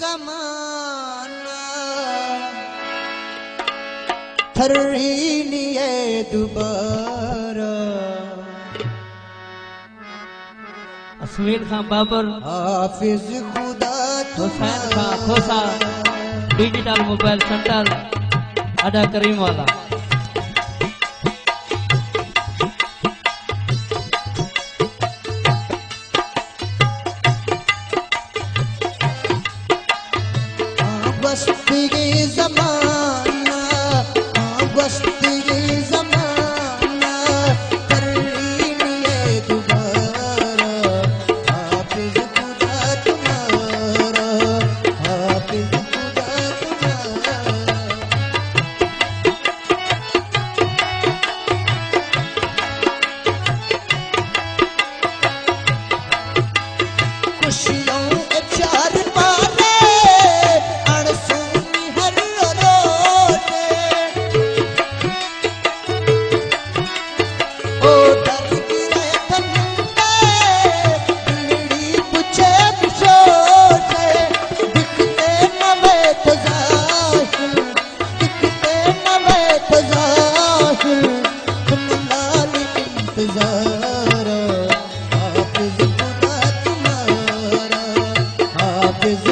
ज़माना थर्रीनी दोबारा असमीर खां बाबर हाफिज खुदा हुसैन खां खोसा डिजिटल मोबाइल सेंटर अदा करीम वाला बस्ती ज़माना बस्ती ज़माना थर्रीनी दोबारा हाफिज खुदा तुम्हारा हाफिज खुदा तुम्हारा खुशियों के चार पाने अनसुनी हर रोज़े ओ दर गिरे बंदे दिलड़ी पूछे बिछोड़े दिखते नवे तज़ाहिर दिखते नवे तज़ाहिर तुम लाल इंतज़ार हाफिज खुदा तुम्हारा हाफिज